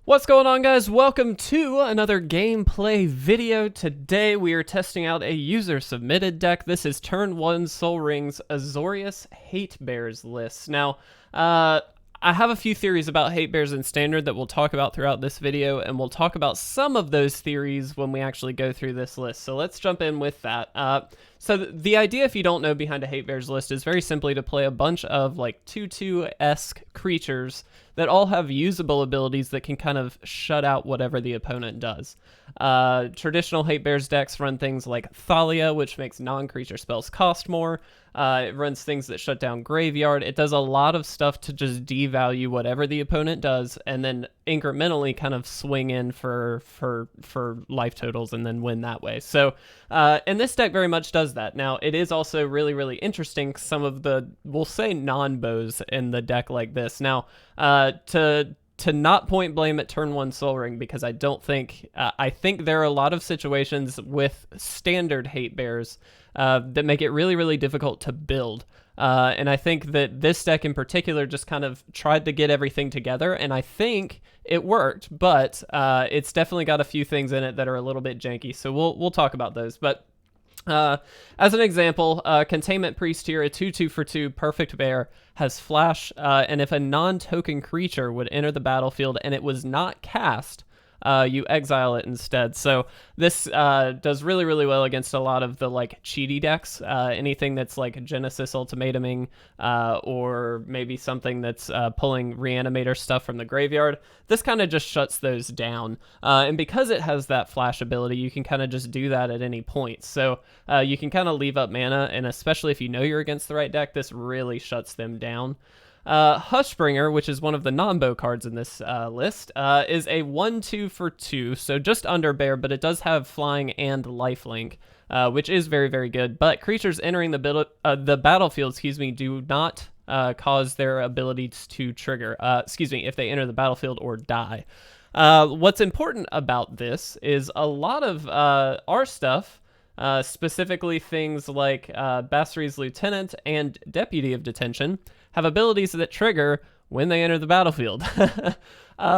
What's going on, guys? Welcome to another gameplay video. Today we are testing out a user-submitted deck. This is Turn 1 Sol Ring's Azorius Hatebears list. Now, I have a few theories about Hatebears in Standard that we'll talk about throughout this video, and we'll talk about some of those theories when we actually go through this list. So let's jump in with that. So the idea, if you don't know, behind a Hatebears list is very simply to play a bunch of like 2/2-esque creatures that all have usable abilities that can kind of shut out whatever the opponent does. Traditional Hatebears decks run things like Thalia, which makes non-creature spells cost more. It runs things that shut down Graveyard. It does a lot of stuff to just devalue whatever the opponent does, and then incrementally kind of swing in for life totals and then win that way. So, and this deck very much does that. Now, it is also really, really interesting, some of the, we'll say, non-bows in the deck like this. Now, to not point blame at turn 1 Sol Ring, because I don't think, I think there are a lot of situations with standard Hatebears that make it really, really difficult to build. And I think that this deck in particular just kind of tried to get everything together, and I think it worked, but it's definitely got a few things in it that are a little bit janky, so we'll talk about those. But as an example, Containment Priest here, a 2/2 for 2 perfect bear, has flash, and if a non-token creature would enter the battlefield and it was not cast, you exile it instead. So this does really, really well against a lot of the like cheaty decks. Anything that's like Genesis Ultimatuming, or maybe something that's pulling Reanimator stuff from the graveyard. This kind of just shuts those down. And because it has that flash ability, you can kind of just do that at any point. So you can kind of leave up mana, and especially if you know you're against the right deck, this really shuts them down. Hushbringer, which is one of the non-bow cards in this list, is a 1/2 for 2, so just under bear, but it does have flying and lifelink, which is very, very good. But creatures entering the battlefield, do not cause their abilities to trigger, if they enter the battlefield or die. What's important about this is a lot of our stuff, specifically things like Basri's Lieutenant and Deputy of Detention, have abilities that trigger when they enter the battlefield,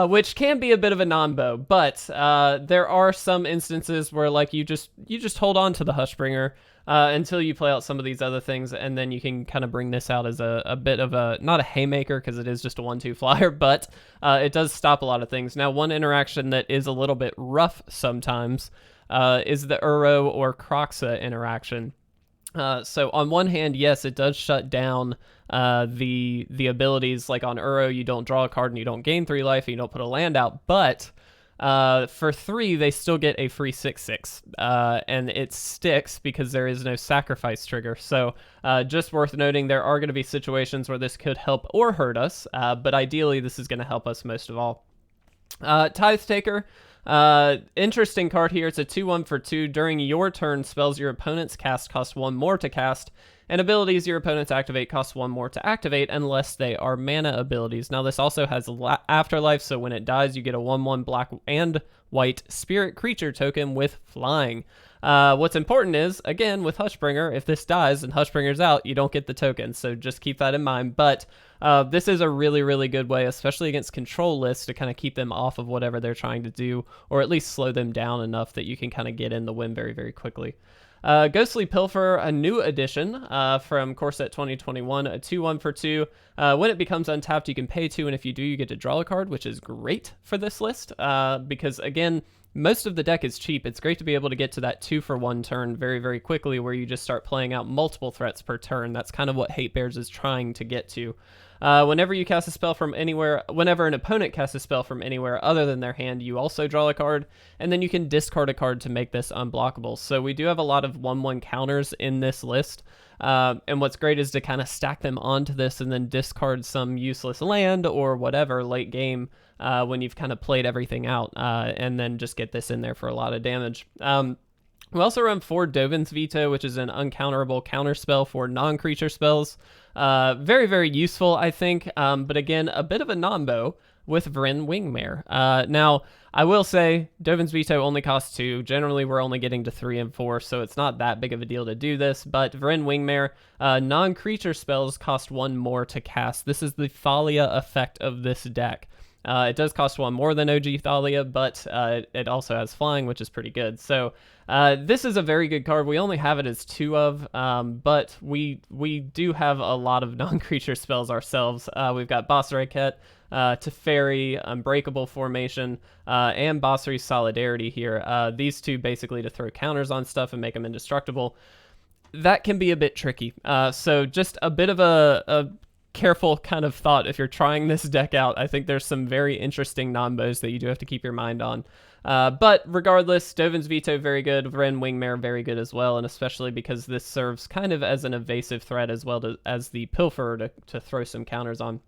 which can be a bit of a non-bow, but there are some instances where like you just hold on to the Hushbringer until you play out some of these other things, and then you can kind of bring this out as a bit of a, not a haymaker because it is just a 1/2 flyer, but it does stop a lot of things. Now, one interaction that is a little bit rough sometimes is the Uro or Croxa interaction. So on one hand, yes, it does shut down the abilities. Like on Uro, you don't draw a card and you don't gain 3 life and you don't put a land out, but for 3, they still get a free 6/6, and it sticks because there is no sacrifice trigger. So just worth noting, there are going to be situations where this could help or hurt us, but ideally this is going to help us most of all. Tithe Taker. Interesting card here. It's a 2/1 for 2. During your turn, spells your opponents cast cost 1 more to cast, and abilities your opponents activate cost 1 more to activate unless they are mana abilities. Now, this also has Afterlife, so when it dies, you get a 1/1 black and white spirit creature token with flying. What's important is, again, with Hushbringer, if this dies and Hushbringer's out, you don't get the token, so just keep that in mind. But this is a really, really good way, especially against control lists, to kind of keep them off of whatever they're trying to do, or at least slow them down enough that you can kind of get in the win very, very quickly. Ghostly Pilferer, a new addition from Core Set 2021, a 2/1 for 2. When it becomes untapped, you can pay 2, and if you do, you get to draw a card, which is great for this list, because, again, most of the deck is cheap. It's great to be able to get to that 2-for-1 turn very, very quickly, where you just start playing out multiple threats per turn. That's kind of what Hatebears is trying to get to. Whenever you cast a spell from anywhere, whenever an opponent casts a spell from anywhere other than their hand, you also draw a card, and then you can discard a card to make this unblockable. So we do have a lot of 1/1 counters in this list, and what's great is to kind of stack them onto this and then discard some useless land or whatever late game when you've kind of played everything out, and then just get this in there for a lot of damage. We also run 4 Dovin's Veto, which is an uncounterable counterspell for non-creature spells. Very, very useful, I think, but again, a bit of a non-bow with Vryn Wingmare. Now, I will say, Dovin's Veto only costs 2. Generally, we're only getting to 3 and 4, so it's not that big of a deal to do this, but Vryn Wingmare, non-creature spells cost 1 more to cast. This is the Thalia effect of this deck. It does cost 1 more than OG Thalia, but it also has flying, which is pretty good. So this is a very good card. We only have it as 2 of, but we do have a lot of non-creature spells ourselves. We've got Basri Ket, Teferi, Unbreakable Formation, and Basri's Solidarity here. These 2 basically to throw counters on stuff and make them indestructible. That can be a bit tricky. So just a bit of a careful kind of thought if you're trying this deck out. I think there's some very interesting nombos that you do have to keep your mind on. But regardless, Dovin's Veto, very good. Vryn Wingmare, very good as well, and especially because this serves kind of as an evasive threat as well as the Pilfer to throw some counters on.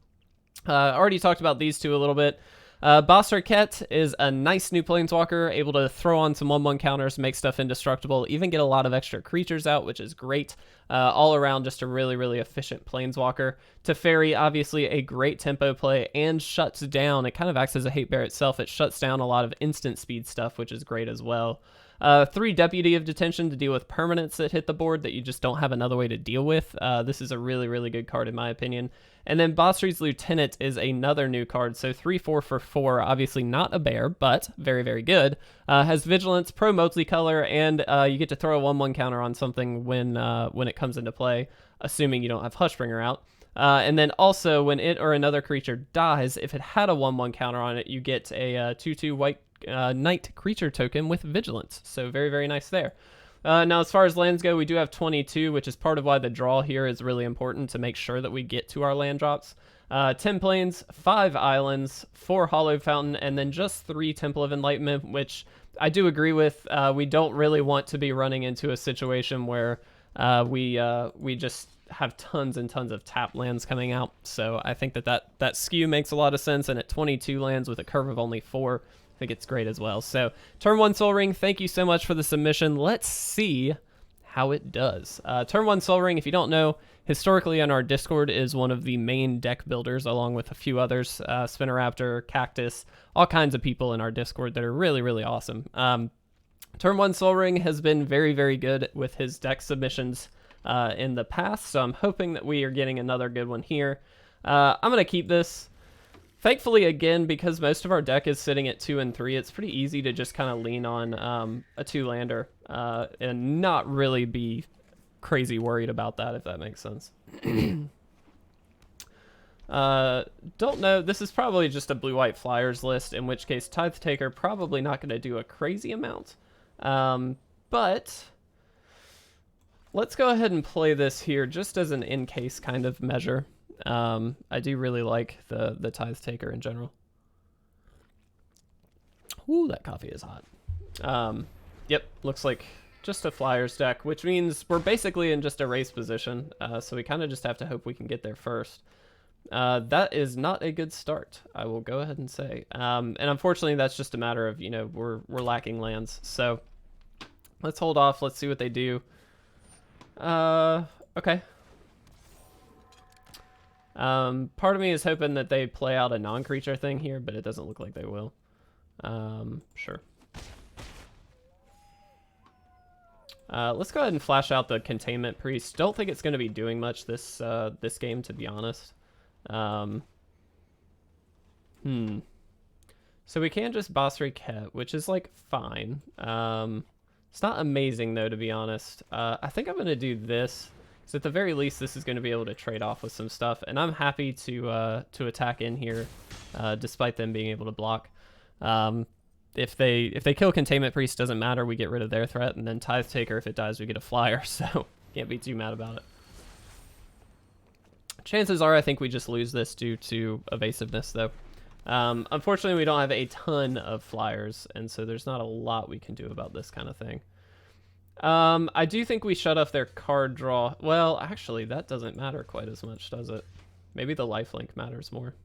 Already talked about these 2 a little bit. Basri Ket is a nice new planeswalker, able to throw on some 1/1 counters, make stuff indestructible, even get a lot of extra creatures out, which is great. All around, just a really, really efficient planeswalker. Teferi, obviously a great tempo play and shuts down. It kind of acts as a hate bear itself. It shuts down a lot of instant speed stuff, which is great as well. 3 Deputy of Detention to deal with permanents that hit the board that you just don't have another way to deal with. This is a really, really good card in my opinion. And then Basri's Lieutenant is another new card, so 3/4 for 4, obviously not a bear, but very, very good. Has Vigilance, Pro Multicolor, and you get to throw a 1/1 counter on something when it comes into play, assuming you don't have Hushbringer out. And then also, when it or another creature dies, if it had a 1/1 counter on it, you get a 2/2 white Knight creature token with Vigilance. So very, very nice there. Now, as far as lands go, we do have 22, which is part of why the draw here is really important to make sure that we get to our land drops. 10 plains, 5 islands, 4 Hallowed Fountain, and then just 3 Temple of Enlightenment, which I do agree with. We don't really want to be running into a situation where we just have tons and tons of tap lands coming out. So I think that skew makes a lot of sense, and at 22 lands with a curve of only 4, I think it's great as well. So turn 1 Sol Ring, thank you so much for the submission. Let's see how it does. Turn 1 Sol Ring, if you don't know, historically on our Discord is one of the main deck builders along with a few others, Spinneraptor, Cactus, all kinds of people in our Discord that are really, really awesome. Turn 1 Sol Ring has been very, very good with his deck submissions in the past, so I'm hoping that we are getting another good one here. I'm going to keep this. Thankfully, again, because most of our deck is sitting at 2 and 3, it's pretty easy to just kind of lean on a 2-lander and not really be crazy worried about that, if that makes sense. Don't know. This is probably just a blue-white flyers list, in which case Tithe Taker probably not going to do a crazy amount. But let's go ahead and play this here just as an in-case kind of measure. I do really like the Tithe Taker in general. Ooh, that coffee is hot. Yep, looks like just a Flyers deck, which means we're basically in just a race position, so we kind of just have to hope we can get there first. That is not a good start, I will go ahead and say. And unfortunately, that's just a matter of, we're lacking lands. So let's hold off. Let's see what they do. Okay. Part of me is hoping that they play out a non-creature thing here, but it doesn't look like they will. Sure. Let's go ahead and flash out the Containment Priest. Don't think it's going to be doing much this game, to be honest. So we can just Basri Ket, which is like fine. It's not amazing though, to be honest. I think I'm going to do this. So at the very least, this is going to be able to trade off with some stuff, and I'm happy to attack in here, despite them being able to block. If they kill Containment Priest, doesn't matter. We get rid of their threat, and then Tithe Taker, if it dies, we get a flyer. So can't be too mad about it. Chances are, I think we just lose this due to evasiveness, though. Unfortunately, we don't have a ton of flyers, and so there's not a lot we can do about this kind of thing. I do think we shut off their card draw. Well, actually, that doesn't matter quite as much, does it? Maybe the lifelink matters more.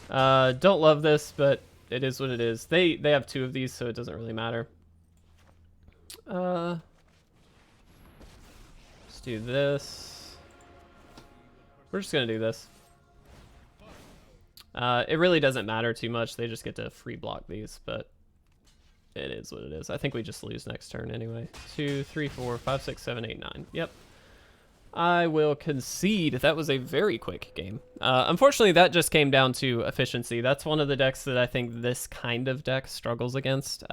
Don't love this, but it is what it is. They have 2 of these, so it doesn't really matter. Let's do this. We're just gonna do this. It really doesn't matter too much. They just get to free block these, but it is what it is. I think we just lose next turn anyway. 2, 3, 4, 5, 6, 7, 8, 9. Yep. I will concede that was a very quick game. Unfortunately, that just came down to efficiency. That's one of the decks that I think this kind of deck struggles against.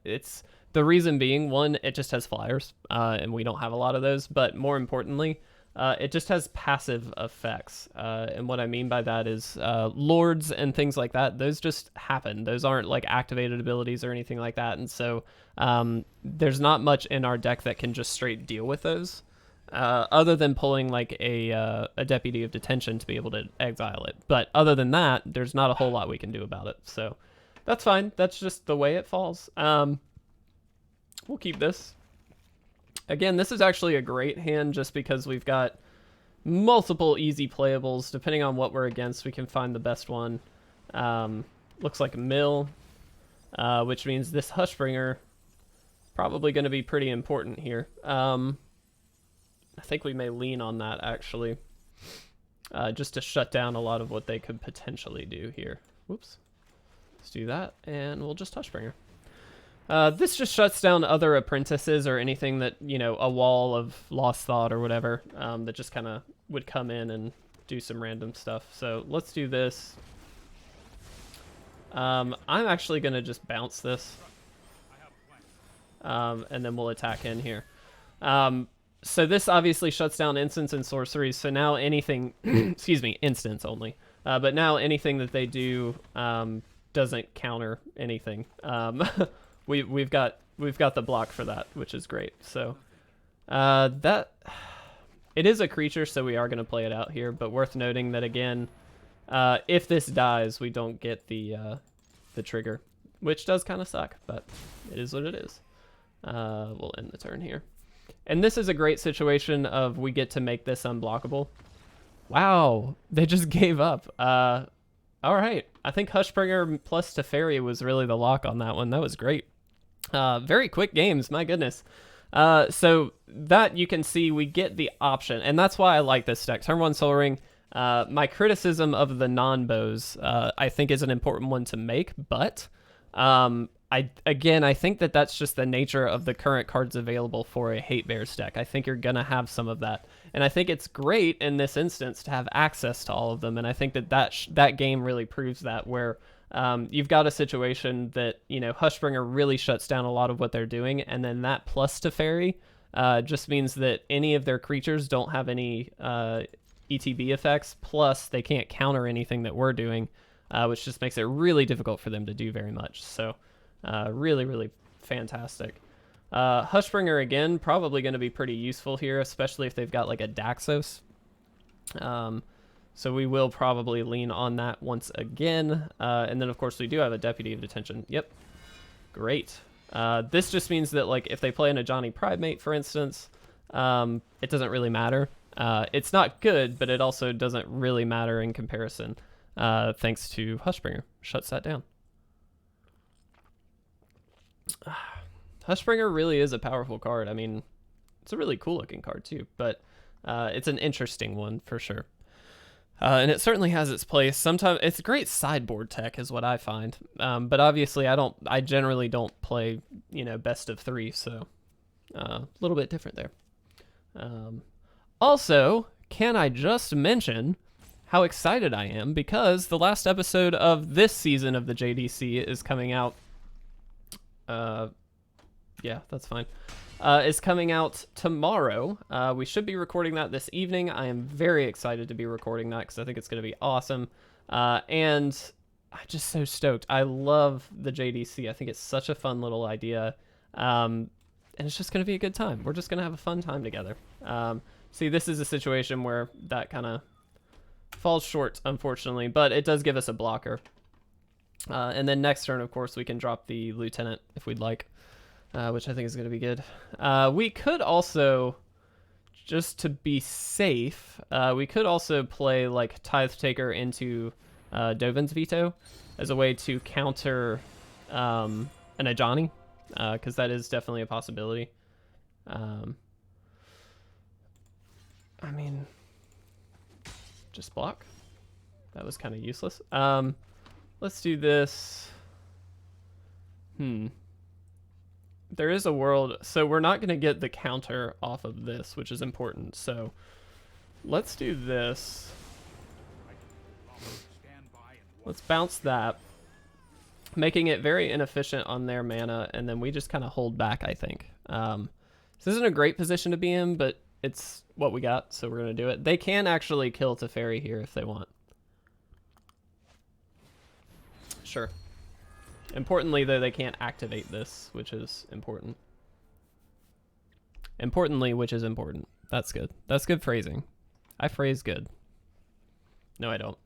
It's the reason being, one, it just has flyers, and we don't have a lot of those. But more importantly, it just has passive effects. And what I mean by that is lords and things like that. Those just happen. Those aren't like activated abilities or anything like that. And so there's not much in our deck that can just straight deal with those. Other than pulling like a Deputy of Detention to be able to exile it. But other than that, there's not a whole lot we can do about it. So that's fine. That's just the way it falls. We'll keep this. Again, this is actually a great hand just because we've got multiple easy playables. Depending on what we're against, we can find the best one. Looks like a mill, which means this Hushbringer probably going to be pretty important here. I think we may lean on that, actually, just to shut down a lot of what they could potentially do here. Whoops. Let's do that, and we'll just Hushbringer. This just shuts down other apprentices or anything that, you know, a wall of Lost Thought or whatever, that just kind of would come in and do some random stuff. So let's do this. I'm actually going to just bounce this, and then we'll attack in here. So this obviously shuts down instants and sorceries. So now anything, excuse me, instants only. But now anything that they do doesn't counter anything. We've got the block for that, which is great. So that it is a creature, so we are going to play it out here. But worth noting that again, if this dies, we don't get the trigger, which does kind of suck, but it is what it is. We'll end the turn here. And this is a great situation of we get to make this unblockable. Wow, they just gave up. All right, I think Hushbringer plus Teferi was really the lock on that one. That was great. Very quick games, my goodness. So that you can see we get the option, and that's why I like this deck. Turn 1 Soul Ring. My criticism of the non-bows, I think, is an important one to make, but I think that that's just the nature of the current cards available for a Hatebears deck. I think you're going to have some of that. And I think it's great in this instance to have access to all of them. And I think that that game really proves that, where you've got a situation that, you know, Hushbringer really shuts down a lot of what they're doing. And then that plus Teferi just means that any of their creatures don't have any ETB effects. Plus, they can't counter anything that we're doing, which just makes it really difficult for them to do very much. So really, really fantastic. Hushbringer, again, probably going to be pretty useful here, especially if they've got like a Daxos. So we will probably lean on that once again. And then, of course, we do have a Deputy of Detention. Yep. Great. This just means that, like, if they play an Ajani Primate, for instance, it doesn't really matter. It's not good, but it also doesn't really matter in comparison, thanks to Hushbringer. Shuts that down. Hushbringer really is a powerful card. I mean, it's a really cool looking card too, but it's an interesting one for sure. And it certainly has its place. Sometimes it's a great sideboard tech is what I find. But obviously I generally don't play, you know, best of 3, so a little bit different there. Also, can I just mention how excited I am, because the last episode of this season of the JDC is coming out. Yeah, that's fine. Is coming out tomorrow. We should be recording that this evening. I am very excited to be recording that because I think it's going to be awesome. And I'm just so stoked. I love the JDC. I think it's such a fun little idea. And it's just going to be a good time. We're just going to have a fun time together. See, this is a situation where that kind of falls short, unfortunately, but it does give us a blocker. And then next turn, of course, we can drop the Lieutenant if we'd like, which I think is going to be good. We could also, just to be safe, we could also play like Tithe Taker into Dovin's Veto as a way to counter an Ajani, because that is definitely a possibility. I mean, just block. That was kind of useless. Let's do this. There is a world, so we're not going to get the counter off of this, which is important. So let's do this. Let's bounce that, making it very inefficient on their mana, and then we just kind of hold back, I think. This isn't a great position to be in, but it's what we got, so we're going to do it. They can actually kill Teferi here if they want. Sure. Importantly, though, they can't activate this, which is important. Importantly, which is important. That's good. That's good phrasing. I phrase good. No, I don't.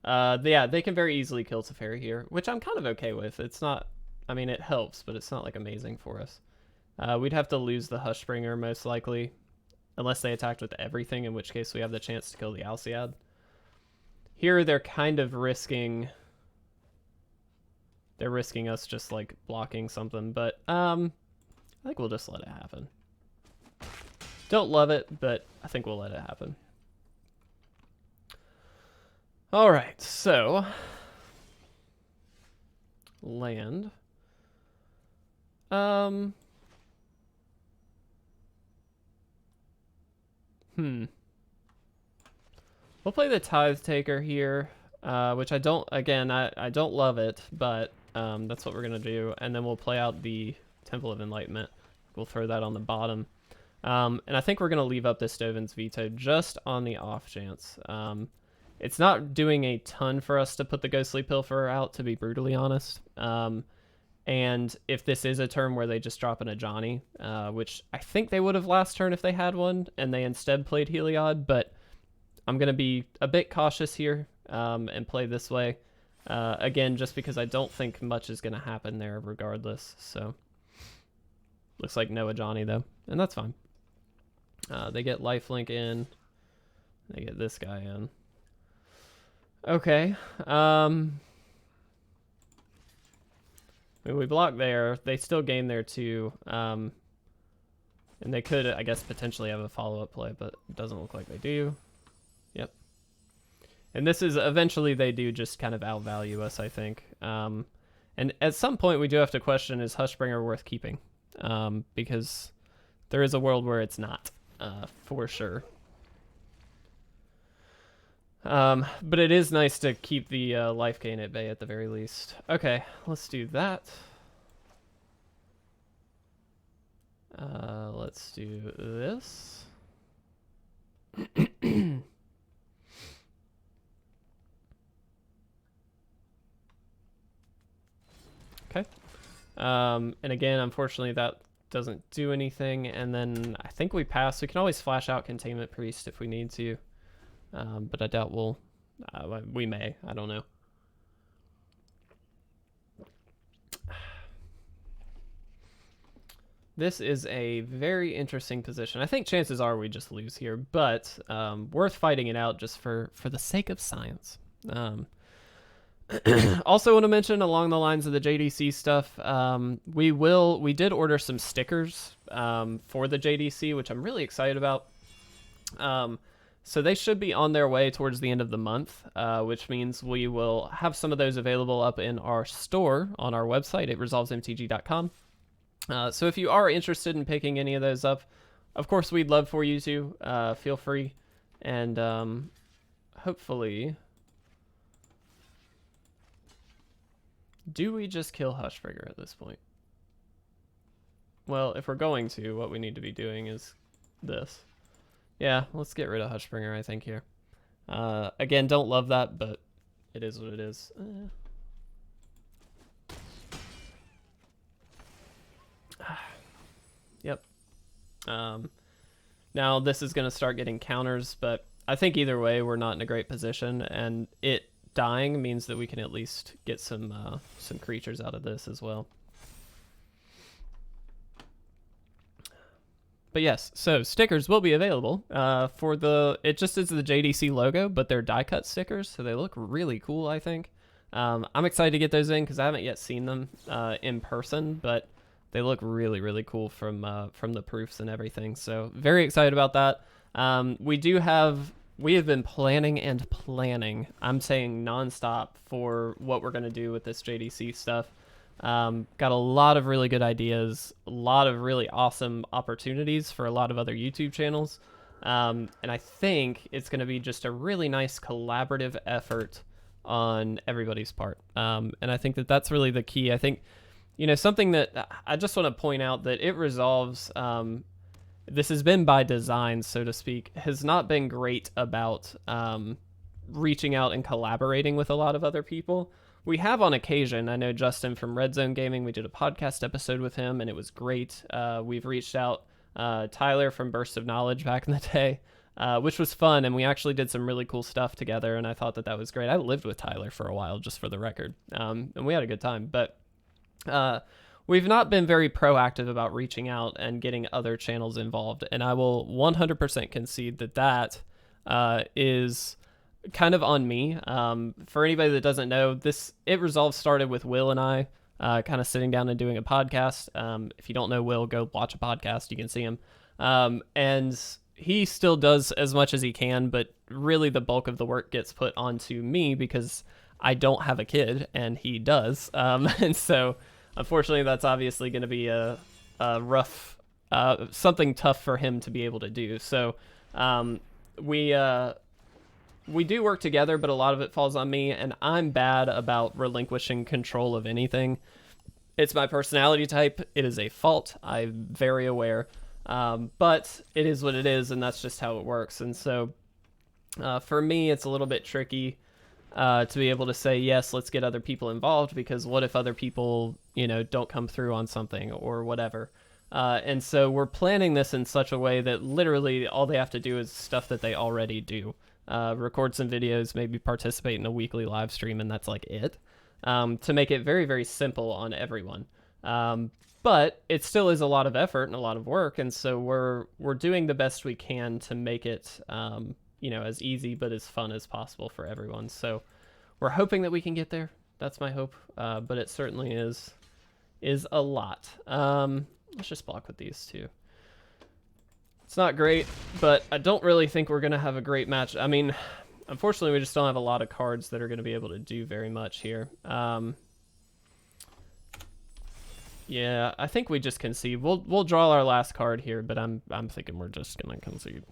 Yeah, they can very easily kill Teferi here, which I'm kind of okay with. It's not... I mean, it helps, but it's not, like, amazing for us. We'd have to lose the Hushbringer, most likely. Unless they attacked with everything, in which case we have the chance to kill the Alciad. Here, they're kind of risking... They're risking us just, like, blocking something, but I think we'll just let it happen. Don't love it, but I think we'll let it happen. All right, so... Land. We'll play the Tithe Taker here, which I don't, again, I don't love it, but that's what we're going to do. And then we'll play out the Temple of Enlightenment. We'll throw that on the bottom. And I think we're going to leave up this Dovin's Veto just on the off chance. It's not doing a ton for us to put the Ghostly Pilferer out, to be brutally honest. And if this is a turn where they just drop an Ajani, which I think they would have last turn if they had one, and they instead played Heliod, but I'm going to be a bit cautious here and play this way. Again, just because I don't think much is going to happen there regardless. So, looks like no Ajani though, and that's fine. They get lifelink in. They get this guy in. Okay. When we block there, they still gain there too. And they could, I guess, potentially have a follow-up play, but it doesn't look like they do. Yep. And this is, eventually they do just kind of outvalue us, I think. And at some point we do have to question, is Hushbringer worth keeping? Because there is a world where it's not, for sure. But it is nice to keep the life gain at bay at the very least. Okay, let's do that. Let's do this. Okay. And again, unfortunately, that doesn't do anything. And then I think we pass. We can always flash out Containment Priest if we need to. But I doubt we'll... we may. I don't know. This is a very interesting position. I think chances are we just lose here, but worth fighting it out just for the sake of science. Also want to mention, along the lines of the JDC stuff, we did order some stickers for the JDC, which I'm really excited about. So they should be on their way towards the end of the month, which means we will have some of those available up in our store on our website at resolvesmtg.com. So if you are interested in picking any of those up, of course we'd love for you to. Feel free, and hopefully... Do we just kill Hushbringer at this point? Well, if we're going to, what we need to be doing is this. Yeah, let's get rid of Hushbringer, I think, here. Again, don't love that, but it is what it is. Yep. Now, this is going to start getting counters, but I think either way, we're not in a great position, and it dying means that we can at least get some creatures out of this as well. But yes, so stickers will be available for it just is the JDC logo, but they're die cut stickers, so they look really cool, I think. I'm excited to get those in because I haven't yet seen them in person, but they look really, really cool from the proofs and everything. So very excited about that. We have been planning and planning, I'm saying nonstop, for what we're going to do with this JDC stuff. Got a lot of really good ideas, a lot of really awesome opportunities for a lot of other YouTube channels. And I think it's going to be just a really nice collaborative effort on everybody's part. And I think that that's really the key. I think, something that I just want to point out that it resolves, this has been by design, so to speak, has not been great about reaching out and collaborating with a lot of other people. We have on occasion. I know Justin from Red Zone Gaming, we did a podcast episode with him, and it was great. We've reached out Tyler from Burst of Knowledge back in the day, which was fun, and we actually did some really cool stuff together, and I thought that was great. I lived with Tyler for a while, just for the record, and we had a good time, but we've not been very proactive about reaching out and getting other channels involved, and I will 100% concede that is kind of on me. For anybody that doesn't know, It Resolves started with Will and I kind of sitting down and doing a podcast. If you don't know Will, go watch a podcast. You can see him. And he still does as much as he can, but really the bulk of the work gets put onto me because I don't have a kid and he does. And so unfortunately that's obviously going to be a rough, something tough for him to be able to do. So we do work together, but a lot of it falls on me, and I'm bad about relinquishing control of anything. It's my personality type. It is a fault. I'm very aware. But it is what it is, and that's just how it works. And so for me, it's a little bit tricky to be able to say, yes, let's get other people involved, because what if other people, don't come through on something or whatever? And so we're planning this in such a way that literally all they have to do is stuff that they already do. Record some videos, maybe participate in a weekly live stream, and that's like it, to make it very, very simple on everyone. But it still is a lot of effort and a lot of work, and so we're doing the best we can to make it, as easy but as fun as possible for everyone. So we're hoping that we can get there. That's my hope, but it certainly is a lot. Let's just block with these two. It's not great, but I don't really think we're going to have a great match. I mean, unfortunately, we just don't have a lot of cards that are going to be able to do very much here. Yeah, I think we just concede. We'll draw our last card here, but I'm thinking we're just going to concede.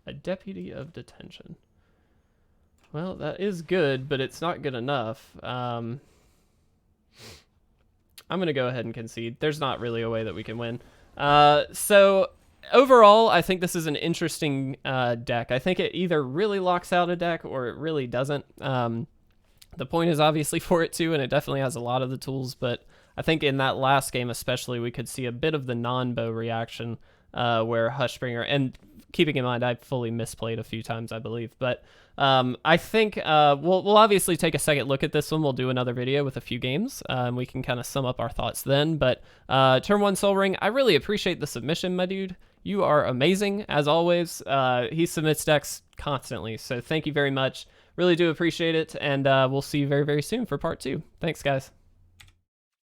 A Deputy of Detention. Well, that is good, but it's not good enough. I'm going to go ahead and concede. There's not really a way that we can win. So overall, I think this is an interesting deck. I think it either really locks out a deck or it really doesn't. The point is obviously for it to, and it definitely has a lot of the tools, but I think in that last game especially, we could see a bit of the non-bow reaction where Hushbringer, and keeping in mind I fully misplayed a few times, I believe, but I think we'll obviously take a second look at this one. We'll do another video with a few games. We can kind of sum up our thoughts then, but turn 1 Sol Ring, I really appreciate the submission, my dude. You are amazing, as always. He submits decks constantly, so thank you very much. Really do appreciate it, and we'll see you very, very soon for part 2. Thanks, guys.